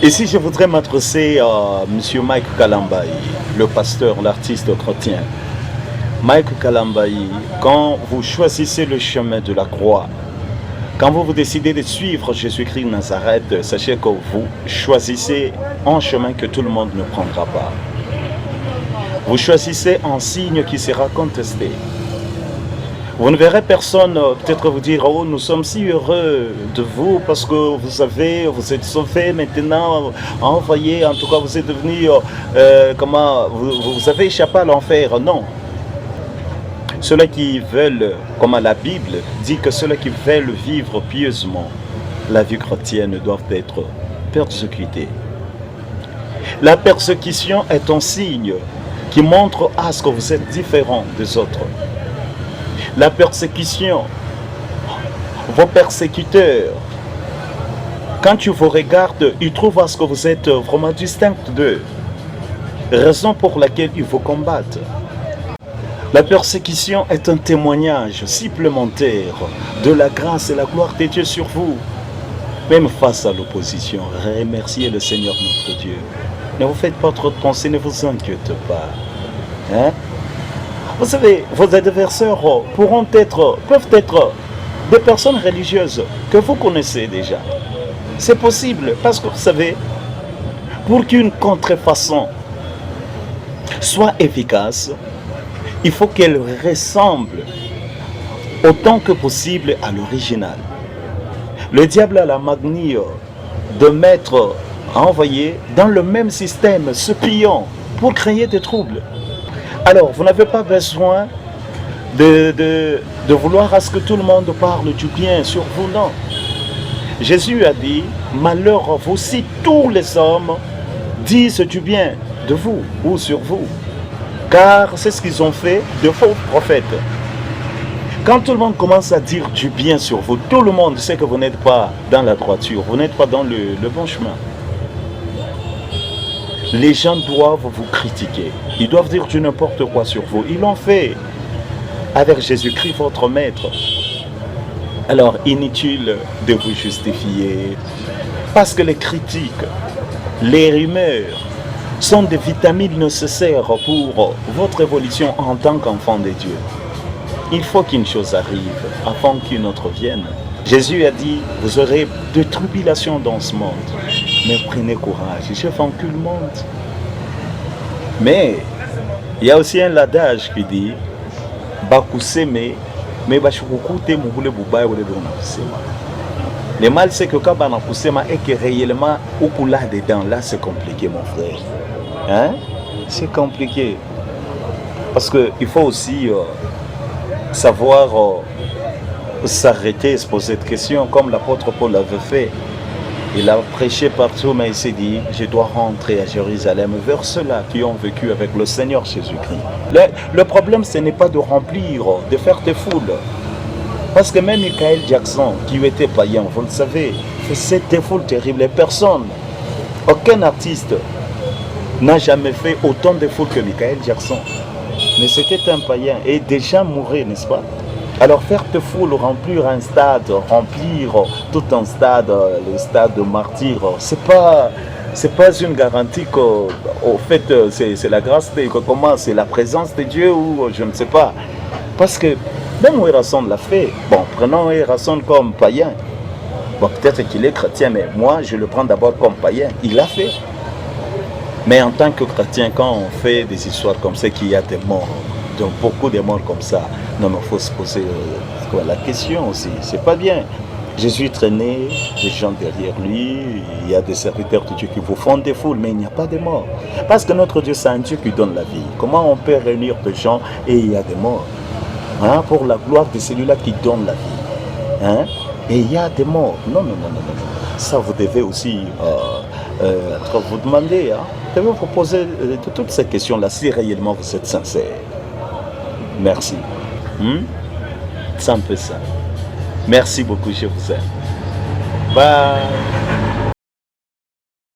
Ici, je voudrais m'adresser à M. Mike Kalambayi, le pasteur, l'artiste chrétien. Mike Kalambayi, quand vous choisissez le chemin de la croix, quand vous décidez de suivre Jésus-Christ de Nazareth, sachez que vous choisissez un chemin que tout le monde ne prendra pas. Vous choisissez un signe qui sera contesté. Vous ne verrez personne peut-être vous dire « Oh, nous sommes si heureux de vous parce que vous savez, vous êtes sauvés maintenant, envoyés, en tout cas vous êtes devenus, vous avez échappé à l'enfer. » Non. Ceux-là qui veulent, comme la Bible dit que ceux-là qui veulent vivre pieusement la vie chrétienne doivent être persécutés. La persécution est un signe qui montre à ce que vous êtes différent des autres. La persécution, vos persécuteurs, quand ils vous regardent, ils trouvent à ce que vous êtes vraiment distinct d'eux. Raison pour laquelle ils vous combattent. La persécution est un témoignage supplémentaire de la grâce et la gloire de Dieu sur vous. Même face à l'opposition, remerciez le Seigneur notre Dieu. Ne vous faites pas trop de pensées, ne vous inquiétez pas. Hein? Vous savez, vos adversaires peuvent être des personnes religieuses que vous connaissez déjà. C'est possible parce que vous savez, pour qu'une contrefaçon soit efficace, il faut qu'elle ressemble autant que possible à l'original. Le diable a la manie de mettre, à envoyer dans le même système ce pion pour créer des troubles. Alors, vous n'avez pas besoin de vouloir à ce que tout le monde parle du bien sur vous, non. Jésus a dit, malheur à vous si tous les hommes disent du bien de vous ou sur vous. Car c'est ce qu'ils ont fait de faux prophètes. Quand tout le monde commence à dire du bien sur vous, tout le monde sait que vous n'êtes pas dans la droiture, vous n'êtes pas dans le bon chemin. Les gens doivent vous critiquer. Ils doivent dire du n'importe quoi sur vous. Ils l'ont fait avec Jésus-Christ, votre maître. Alors, inutile de vous justifier. Parce que les critiques, les rumeurs sont des vitamines nécessaires pour votre évolution en tant qu'enfant de Dieu. Il faut qu'une chose arrive avant qu'une autre vienne. Jésus a dit, vous aurez de tribulations dans ce monde. Mais prenez courage, j'ai vaincu le monde. Mais il y a aussi un adage qui dit Bakuseme, mais Bachukukute Mouboule Boubaï ou le Donapusema. Le mal, c'est que quand Banapusema et que réellement, au là dedans, là c'est compliqué, mon frère. Hein? C'est compliqué. Parce qu'il faut aussi savoir s'arrêter et se poser des questions, comme l'apôtre Paul l'avait fait. Il a prêché partout, mais il s'est dit, je dois rentrer à Jérusalem vers ceux-là qui ont vécu avec le Seigneur Jésus-Christ. Le problème, ce n'est pas de remplir, de faire des foules. Parce que même Michael Jackson, qui était païen, vous le savez, faisait des foules terribles. Personne, aucun artiste n'a jamais fait autant de foules que Michael Jackson. Mais c'était un païen et des gens mouraient, n'est-ce pas? Alors faire de foule, remplir un stade, remplir tout un stade, le stade de martyr, c'est pas une garantie que, au fait, c'est la grâce de comment, c'est la présence de Dieu ou je ne sais pas. Parce que même Ouerasson l'a fait. Bon, prenons Ouerasson comme païen. Bon, peut-être qu'il est chrétien, mais moi je le prends d'abord comme païen. Il l'a fait. Mais en tant que chrétien, quand on fait des histoires comme ça, qu'il y a des morts, donc beaucoup de morts comme ça, non, mais il faut se poser la question aussi. C'est pas bien. Jésus traînait des gens derrière lui, il y a des serviteurs de Dieu qui vous font des foules, mais il n'y a pas de morts. Parce que notre Dieu, c'est un Dieu qui donne la vie. Comment on peut réunir des gens et il y a des morts? Hein, pour la gloire de celui-là qui donne la vie. Hein? Et il y a des morts. Non, non, non, non, non. Ça, vous devez aussi vous demander. Hein? Vous devez vous poser toutes ces questions-là si réellement vous êtes sincère. Merci. C'est un peu ça. Merci beaucoup, je vous aime. Bye.